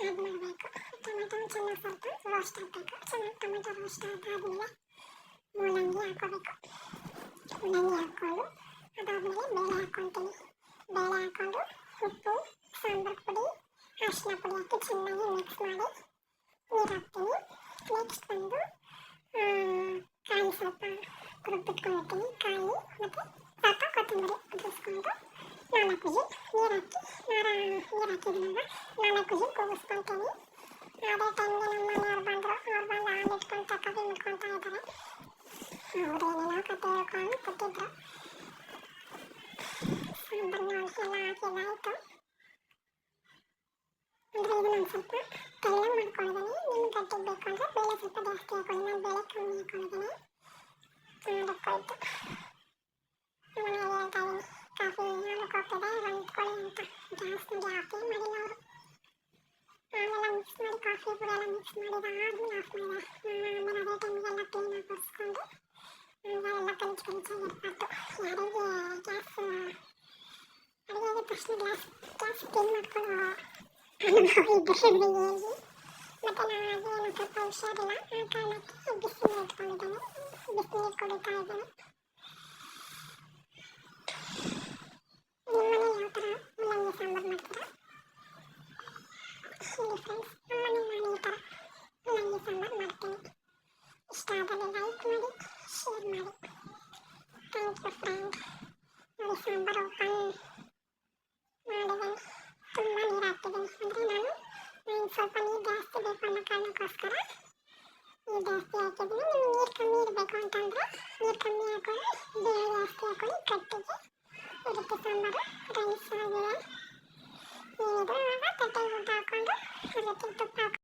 Add ಮಾಡಬೇಕು. Tomato ಚೆನ್ನಾಗಿ ಸ್ವಲ್ಪ ರೋಸ್ಟ್ ಆಗಬೇಕು. ಚೆನ್ನಾಗಿ ಟೊಮೆಟೊ ರೋಸ್ಟ್ ಆದಾದಮೇಲೆ ಮೂಲಂಗಿ ಹಾಕೋಬೇಕು. ಮೂಲಂಗಿ ಹಾಕ್ಕೊಂಡು ಅದಾದಮೇಲೆ ಬೇಳೆ ಹಾಕ್ಕೊತೀನಿ. ಬೇಳೆ ಹಾಕ್ಕೊಂಡು ಉಪ್ಪು, ಸಾಂಬಾರು ಪುಡಿ, ಅರಿಶಿನ ಪುಡಿ ಹಾಕಿ ಚೆನ್ನಾಗಿ ಮಿಕ್ಸ್ ಮಾಡಿ ನೀರು ಹಾಕ್ತೀನಿ. ನೆಕ್ಸ್ಟ್ ಬಂದು ಕಾಯಿ ಸ್ವಲ್ಪ ರುಬ್ಬಿಟ್ಕೊಂಡಿರ್ತೀನಿ. ಕಾಯಿ ಮತ್ತು ಸ್ವಲ್ಪ ಕೊತ್ತಂಬರಿ ಕುದಿಸ್ಕೊಂಡು 4 ವಿಜಿಲ್ ನೀರು ಹಾಕಿದ್ಮೇಲೆ 4 ವಿಜಿಲ್ ಕೂಗಿಸ್ಕೊತೀನಿ. ಅದೇ ಟೈಮ್ಗೆ ನಮ್ಮ ಮನೆಯವ್ರು ಬಂದರು. ಅವ್ರು ಬಂದು ಹಾಲು ಇಟ್ಕೊಂಡು ಚಪಾತಿ ಮಾಡ್ಕೊತಾ ಇದ್ದಾರೆ. ಅವ್ರು ಏನೇನೋ ಕತೆ ಹೇಳ್ಕೊಂಡು ಕೂತಿದ್ರು. ಸಾಂಬಾರನ್ನ ಎಲ್ಲ ಹಾಕಿ ಎಲ್ಲ ಆಯಿತು. ಅಂದರೆ ಇದನ್ನ ಸ್ವಲ್ಪ ತೆಳ್ಳಗೆ ಮಾಡ್ಕೊಂಡಿದ್ದೀನಿ. ನಿಮ್ಗೆ ಗಟ್ಟಿಗೆ ಬೇಕು ಅಂದರೆ ಬೇಳೆ ಸ್ವಲ್ಪ ಜಾಸ್ತಿ ಹಾಕೊಳ್ಳಿ. ನಾನು ಬೇಳೆ ಕಮ್ಮಿ ಹಾಕೊಂಡಿದ್ದೀನಿ. ಅದಕ್ಕಾಯ್ತು ಮನೆಯಲ್ಲಿ ಹೇಳ್ತಾ ಇದ್ದೀನಿ, ಕಾಫಿ ಹಾಲಕ್ಕೆ ಹೋಗ್ತದೆ ಬಂದ್ಕೊಳ್ಳಿ ಅಂತ. ಗ್ಯಾಸ್ ಜಾಸ್ತಿ ಮಾಡಿಲ್ಲ ಅವರು. ಹಾಲೆಲ್ಲ ಮಿಕ್ಸ್ ಮಾಡಿ ಕಾಫಿ ಪುಡಿ ಎಲ್ಲ ಮಿಕ್ಸ್ ಮಾಡಿದಾದ್ಮೇಲೆ ಆಫ್ ಮಾಡಿದೆ. ಆಮೇಲೆ ಅದೇ ಟೈಮಿಗೆಲ್ಲ ಕ್ಲೀನಾಗಿ ಒರೆಸ್ಕೊಂಡು ಎಲ್ಲ ಗಲೀಜಾಗಿರಬಾರ್ದು. ಯಾರಿಗೆ ಗ್ಯಾಸ್ ಅಡುಗೆಗೆ ತಕ್ಷಣ ಗ್ಯಾಸ್ ಕ್ಲೀನ್ ಮಾಡ್ಕೊಂಡು ಇಬ್ಬರು ಹೇಳಿ. ಮತ್ತು ನನಗೆ ಸ್ವಲ್ಪ ಹುಷಾರಿಲ್ಲ. ಆ ಕಾರಣಕ್ಕೆ ಬಿಸಿನೀರು ಇಟ್ಕೊಂಡಿದ್ದೇನೆ. ಬಿಸಿನೀರು ಕುಡಿತಾ ಇದ್ದೇನೆ. ನಿಮ್ಮ ಮನೇಲಿ ಯಾವ ಥರ ಮೂಲಂಗಿ ಸಾಂಬಾರು ಮಾಡ್ತೀರಾ? ಹೇಳಿ ಫ್ರೆಂಡ್ಸ್. ನಮ್ಮ ಮನೇಲಿ ನಾನು ಈ ಥರ ಮೂಲಂಗಿ ಸಾಂಬಾರು ಮಾಡ್ತೀನಿ. ಇಷ್ಟ ಆದರೆ ಲೈಕ್ ಮಾಡಿ, ಶೇರ್ ಮಾಡಿ. Thank you friend. ನೋಡಿ ಸಾಂಬಾರು ಓಪನ್ ಮಾಡಿದ್ದೀನಿ. ತುಂಬ ನೀರು ಹಾಕ್ತಿದ್ದೀನಿ. ಅಂದರೆ ನಾನು ಸ್ವಲ್ಪ ನೀರು ಜಾಸ್ತಿ ಬೇಕು ಅನ್ನೋ ಕಾರಣಕ್ಕೋಸ್ಕರ ನೀರು ಜಾಸ್ತಿ ಹಾಕಿದ್ದೀನಿ. ನಿಮ್ಗೆ ನೀರು ಕಮ್ಮಿ ಇರಬೇಕು ಅಂತಂದರೆ ನೀರು ಕಮ್ಮಿ ಹಾಕೊಳ್ಳಿ, ಬೇಳೆ ಜಾಸ್ತಿ ಹಾಕೊಳ್ಳಿ. ಕಟ್ಟಿಗೆ ಇರುತ್ತೆ ಸಾಂಬಾರು. ರೈಸ್ ಆಗಿದೆ ಏನಿದ್ರು ಆವಾಗ ತಟ್ಟೆಗೆ ಊಟ ಹಾಕ್ಕೊಂಡು ಅದಕ್ಕೆ ತುಪ್ಪ ಹಾಕಿ